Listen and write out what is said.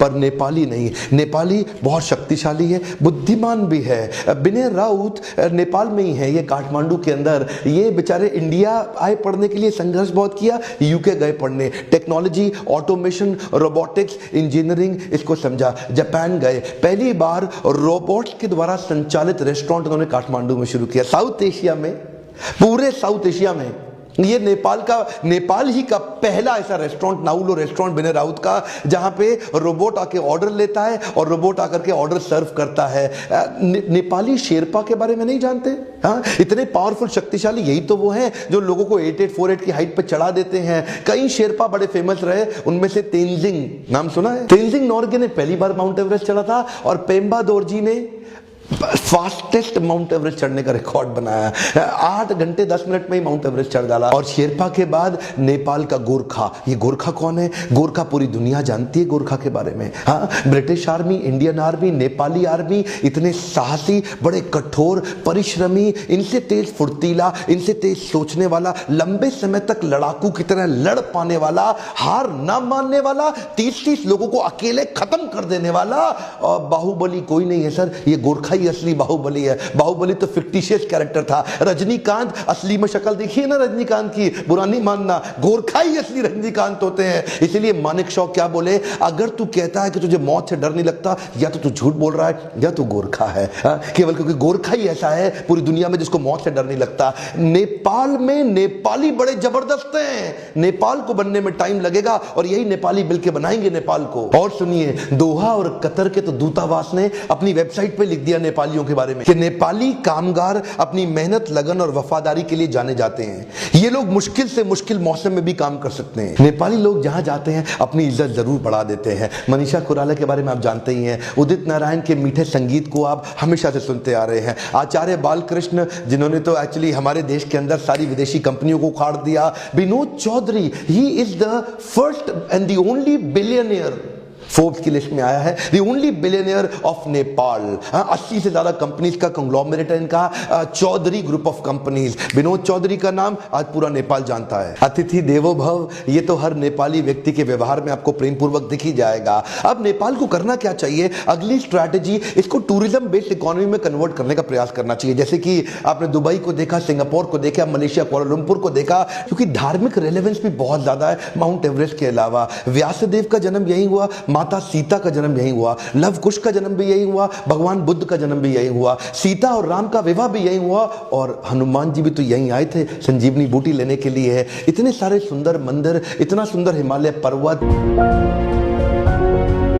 पर नेपाली नहीं। नेपाली बहुत शक्तिशाली है, बुद्धिमान भी है। विनय राउत नेपाल में ही है, ये काठमांडू के अंदर। ये बेचारे इंडिया आए पढ़ने के लिए, संघर्ष बहुत किया, यूके गए पढ़ने, टेक्नोलॉजी, ऑटोमेशन, रोबोटिक्स, इंजीनियरिंग इसको समझा। जापान गए, पहली बार रोबोट्स के द्वारा संचालित रेस्टोरेंट उन्होंने काठमांडू में शुरू किया। साउथ एशिया में, पूरे साउथ एशिया में ये नेपाल ही का पहला ऐसा रेस्टोरेंट, नाउलो रेस्टोरेंट विनय राउत का, जहां पे रोबोट आके ऑर्डर लेता है और रोबोट आकर के ऑर्डर सर्व करता है। नेपाली शेरपा के बारे में नहीं जानते? हाँ, इतने पावरफुल, शक्तिशाली, यही तो वो हैं जो लोगों को 8848 की हाइट पे चढ़ा देते हैं। कई शेरपा बड़े फेमस रहे, उनमें से तेंजिंग नाम सुना है? तेंजिंग नोर्गे ने पहली बार माउंट एवरेस्ट चढ़ा था और पेम्बा दोरजी ने फास्टेस्ट माउंट एवरेस्ट चढ़ने का रिकॉर्ड बनाया। 8 घंटे 10 मिनट में ही माउंट एवरेस्ट चढ़ डाला। और शेरपा के बाद नेपाल का गोरखा। ये गोरखा कौन है? गोरखा पूरी दुनिया जानती है गोरखा के बारे में। हाँ, British army, Indian army, Nepali army, इतने साहसी, बड़े कठोर, परिश्रमी, इनसे तेज फुर्तीला, इनसे तेज सोचने वाला, लंबे समय तक लड़ाकू की तरह लड़ पाने वाला, हार ना मानने वाला, 30-30 लोगों को अकेले खत्म कर देने वाला। और बाहुबली कोई नहीं है सर, ये गोरखा ही असली बाहुबली है। बाहुबली तो फिक्टिशियस कैरेक्टर था। रजनीकांत असली में शक्ल देखिए ना रजनीकांत की, बुरा नहीं मानना, गोरखा ही असली रजनीकांत होते हैं। इसलिए मानिक शॉ क्या बोले, अगर तू कहता है कि तुझे मौत से डर नहीं लगता, या तो तू झूठ बोल रहा है या तू गोरखा है। केवल क्योंकि गोरखा ही ऐसा है पूरी दुनिया में जिसको मौत से डर नहीं लगता। नेपाल में नेपाली बड़े जबरदस्त हैं। नेपाल को बनने में टाइम लगेगा और यही नेपाली मिलकर बनाएंगे नेपाल को। और सुनिए, दोहा और कतर के तो दूतावास ने अपनी वेबसाइट पे लिख दिया नेपालियों के बारे में कि नेपाली कामगार अपनी मेहनत, लगन और वफादारी के लिए जाने जाते हैं। ये लोग मुश्किल से मुश्किल मौसम में भी काम कर सकते हैं। नेपाली लोग जहां जाते हैं अपनी इज्जत जरूर बढ़ा देते हैं। मनीषा कोइराला के बारे में आप जानते ही हैं। उदित नारायण के मीठे संगीत को आप हमेशा से सुनते आ रहे हैं। आचार्य बालकृष्ण, जिन्होंने तो एक्चुअली हमारे देश के अंदर सारी विदेशी कंपनियों को उखाड़ दिया। Vinod Chaudhary, he is the first and the only billionaire, Forbes की लिस्ट में आया है, the only billionaire of Nepal. 80 से ज्यादा कंपनीज का कंग्लोमरेट है इनका, Chaudhary group of companies. Vinod Chaudhary का नाम आज पूरा नेपाल जानता है। अतिथि देवो भव, ये तो हर नेपाली व्यक्ति के व्यवहार में आपको प्रेम पूर्वक दिख ही जाएगा। अब नेपाल को करना क्या चाहिए? अगली स्ट्रैटेजी, इसको टूरिज्म बेस्ड इकोनॉमी में कन्वर्ट करने का प्रयास करना चाहिए। जैसे कि आपने दुबई को देखा, सिंगापुर को देखा, मलेशिया कुआलालंपुर को देखा, क्योंकि धार्मिक रेलेवेंस भी बहुत ज्यादा है माउंट एवरेस्ट के अलावा। व्यासदेव का जन्म यही हुआ, माता सीता का जन्म यही हुआ, लव कुश का जन्म भी यही हुआ, भगवान बुद्ध का जन्म भी यही हुआ, सीता और राम का विवाह भी यही हुआ, और हनुमान जी भी तो यहीं आए थे संजीवनी बूटी लेने के लिए। इतने सारे सुंदर मंदिर, इतना सुंदर हिमालय पर्वत।